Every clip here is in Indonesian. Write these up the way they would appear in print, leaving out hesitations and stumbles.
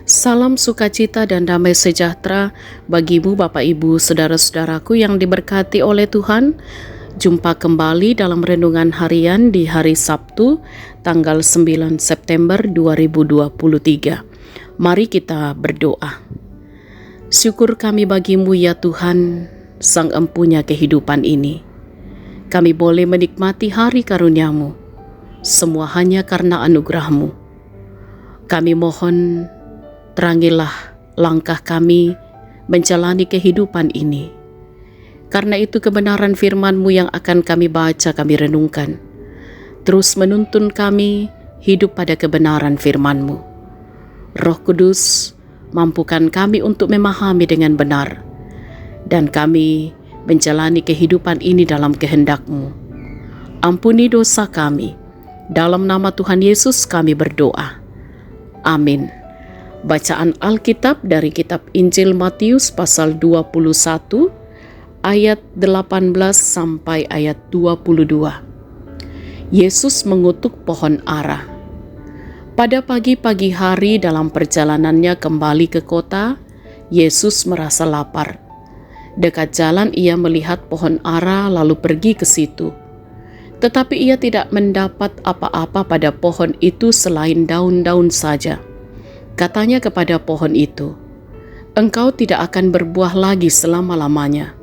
Salam sukacita dan damai sejahtera bagimu Bapak Ibu Saudara-saudaraku yang diberkati oleh Tuhan. Jumpa kembali dalam renungan harian di hari Sabtu tanggal 9 September 2023. Mari kita berdoa. Syukur kami bagimu ya Tuhan, Sang Empunya kehidupan ini. Kami boleh menikmati hari karunia-Mu, semua hanya karena anugerah-Mu. Kami mohon, terangilah langkah kami menjalani kehidupan ini. Karena itu kebenaran firman-Mu yang akan kami baca, kami renungkan. Terus menuntun kami hidup pada kebenaran firman-Mu. Roh Kudus, mampukan kami untuk memahami dengan benar. Dan kami menjalani kehidupan ini dalam kehendak-Mu. Ampuni dosa kami. Dalam nama Tuhan Yesus kami berdoa. Amin. Bacaan Alkitab dari kitab Injil Matius pasal 21 ayat 18 sampai ayat 22. Yesus mengutuk pohon ara. Pada pagi-pagi hari dalam perjalanannya kembali ke kota, Yesus merasa lapar. Dekat jalan ia melihat pohon ara lalu pergi ke situ. Tetapi ia tidak mendapat apa-apa pada pohon itu selain daun-daun saja. Katanya kepada pohon itu, "Engkau tidak akan berbuah lagi selama-lamanya."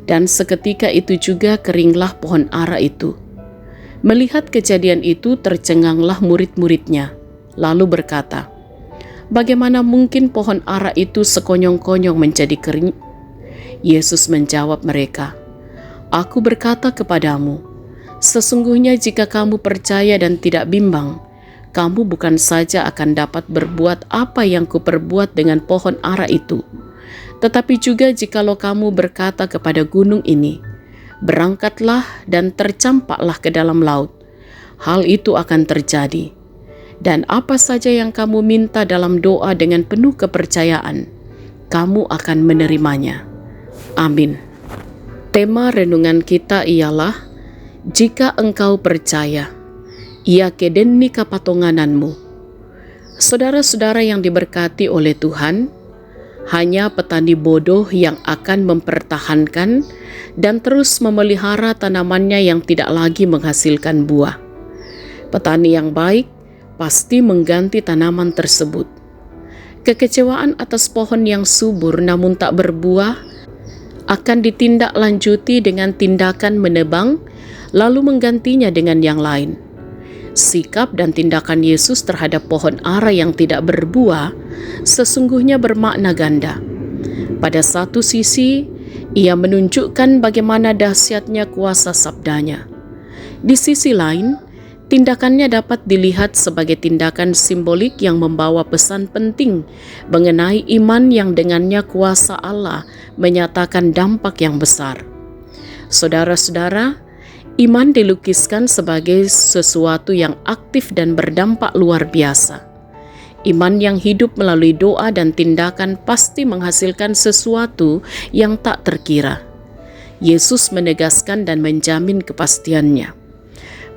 Dan seketika itu juga keringlah pohon ara itu. Melihat kejadian itu tercenganglah murid-muridnya, lalu berkata, "Bagaimana mungkin pohon ara itu sekonyong-konyong menjadi kering?" Yesus menjawab mereka, "Aku berkata kepadamu, sesungguhnya jika kamu percaya dan tidak bimbang, kamu bukan saja akan dapat berbuat apa yang kuperbuat dengan pohon ara itu, tetapi juga jikalau kamu berkata kepada gunung ini, berangkatlah dan tercampaklah ke dalam laut, hal itu akan terjadi. Dan apa saja yang kamu minta dalam doa dengan penuh kepercayaan, kamu akan menerimanya." Amin. Tema renungan kita ialah, jika engkau percaya, ia kedeni kapatongananmu. Saudara-saudara yang diberkati oleh Tuhan, hanya petani bodoh yang akan mempertahankan dan terus memelihara tanamannya yang tidak lagi menghasilkan buah. Petani yang baik pasti mengganti tanaman tersebut. Kekecewaan atas pohon yang subur namun tak berbuah akan ditindaklanjuti dengan tindakan menebang, lalu menggantinya dengan yang lain. Sikap dan tindakan Yesus terhadap pohon ara yang tidak berbuah sesungguhnya bermakna ganda. Pada satu sisi, ia menunjukkan bagaimana dahsyatnya kuasa sabdanya. Di sisi lain, tindakannya dapat dilihat sebagai tindakan simbolik yang membawa pesan penting mengenai iman yang dengannya kuasa Allah menyatakan dampak yang besar. Saudara-saudara, iman dilukiskan sebagai sesuatu yang aktif dan berdampak luar biasa. Iman yang hidup melalui doa dan tindakan pasti menghasilkan sesuatu yang tak terkira. Yesus menegaskan dan menjamin kepastiannya.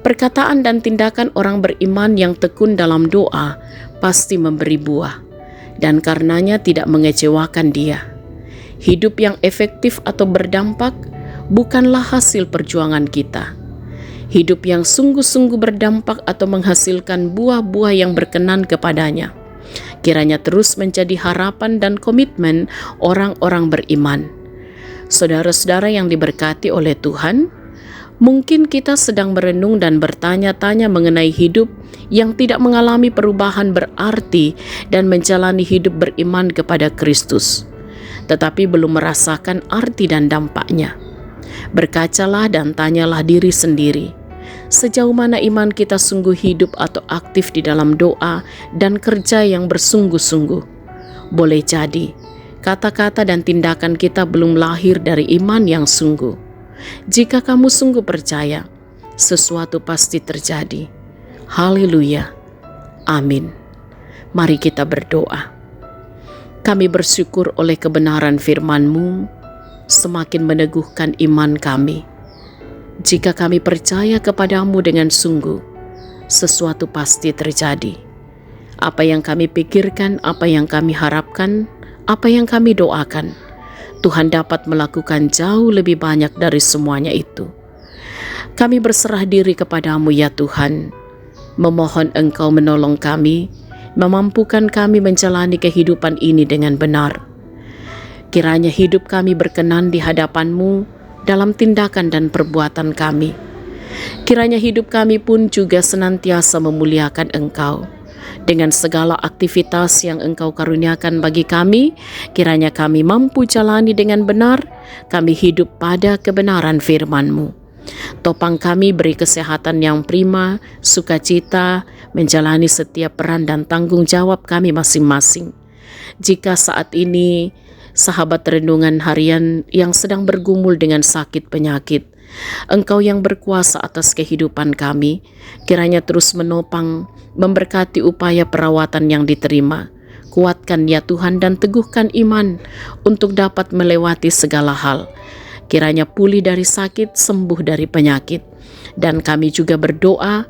Perkataan dan tindakan orang beriman yang tekun dalam doa pasti memberi buah, dan karenanya tidak mengecewakan Dia. Hidup yang efektif atau berdampak bukanlah hasil perjuangan kita. Hidup yang sungguh-sungguh berdampak atau menghasilkan buah-buah yang berkenan kepadanya, kiranya terus menjadi harapan dan komitmen orang-orang beriman. Saudara-saudara yang diberkati oleh Tuhan, mungkin kita sedang merenung dan bertanya-tanya mengenai hidup yang tidak mengalami perubahan berarti dan menjalani hidup beriman kepada Kristus, tetapi belum merasakan arti dan dampaknya. Berkacalah dan tanyalah diri sendiri, sejauh mana iman kita sungguh hidup atau aktif di dalam doa dan kerja yang bersungguh-sungguh. Boleh jadi, kata-kata dan tindakan kita belum lahir dari iman yang sungguh. Jika kamu sungguh percaya, sesuatu pasti terjadi. Haleluya. Amin. Mari kita berdoa. Kami bersyukur oleh kebenaran firman-Mu, semakin meneguhkan iman kami. Jika kami percaya kepadamu dengan sungguh, sesuatu pasti terjadi. Apa yang kami pikirkan, apa yang kami harapkan, apa yang kami doakan, Tuhan dapat melakukan jauh lebih banyak dari semuanya itu. Kami berserah diri kepadamu ya Tuhan, memohon Engkau menolong kami, memampukan kami menjalani kehidupan ini dengan benar. Kiranya hidup kami berkenan di hadapan-Mu dalam tindakan dan perbuatan kami. Kiranya hidup kami pun juga senantiasa memuliakan Engkau. Dengan segala aktivitas yang Engkau karuniakan bagi kami, kiranya kami mampu jalani dengan benar, kami hidup pada kebenaran firman-Mu. Topang kami beri kesehatan yang prima, sukacita, menjalani setiap peran dan tanggung jawab kami masing-masing. Jika saat ini sahabat renungan harian yang sedang bergumul dengan sakit penyakit, Engkau yang berkuasa atas kehidupan kami, kiranya terus menopang, memberkati upaya perawatan yang diterima. Kuatkan ya Tuhan dan teguhkan iman untuk dapat melewati segala hal. Kiranya pulih dari sakit, sembuh dari penyakit. Dan kami juga berdoa,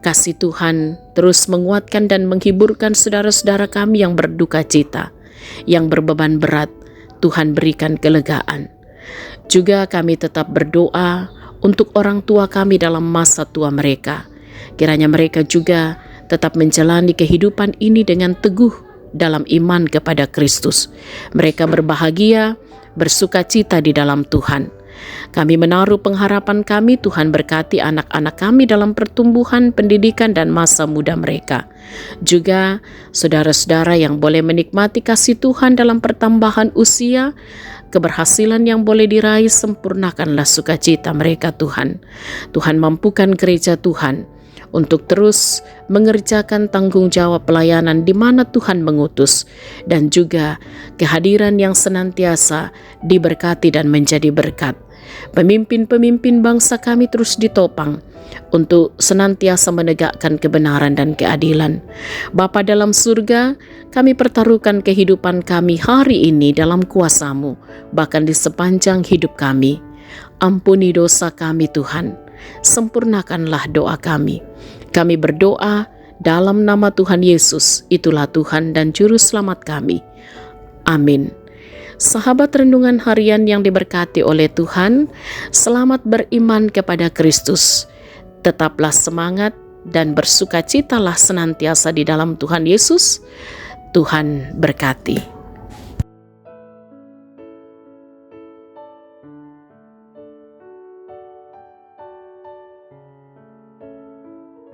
kasih Tuhan terus menguatkan dan menghiburkan saudara-saudara kami yang berduka cita, yang berbeban berat. Tuhan berikan kelegaan. Juga kami tetap berdoa untuk orang tua kami dalam masa tua mereka. Kiranya mereka juga tetap menjalani kehidupan ini dengan teguh dalam iman kepada Kristus. Mereka berbahagia, bersukacita di dalam Tuhan. Kami menaruh pengharapan kami, Tuhan berkati anak-anak kami dalam pertumbuhan, pendidikan, dan masa muda mereka. Juga saudara-saudara yang boleh menikmati kasih Tuhan dalam pertambahan usia, keberhasilan yang boleh diraih, sempurnakanlah sukacita mereka Tuhan. Tuhan mampukan gereja Tuhan untuk terus mengerjakan tanggung jawab pelayanan di mana Tuhan mengutus, dan juga kehadiran yang senantiasa diberkati dan menjadi berkat. Pemimpin-pemimpin bangsa kami terus ditopang untuk senantiasa menegakkan kebenaran dan keadilan. Bapa dalam surga, kami pertaruhkan kehidupan kami hari ini dalam kuasa-Mu, bahkan di sepanjang hidup kami. Ampuni dosa kami Tuhan, sempurnakanlah doa kami. Kami berdoa dalam nama Tuhan Yesus, itulah Tuhan dan Juru Selamat kami. Amin. Sahabat renungan harian yang diberkati oleh Tuhan, selamat beriman kepada Kristus. Tetaplah semangat dan bersukacitalah senantiasa di dalam Tuhan Yesus. Tuhan berkati.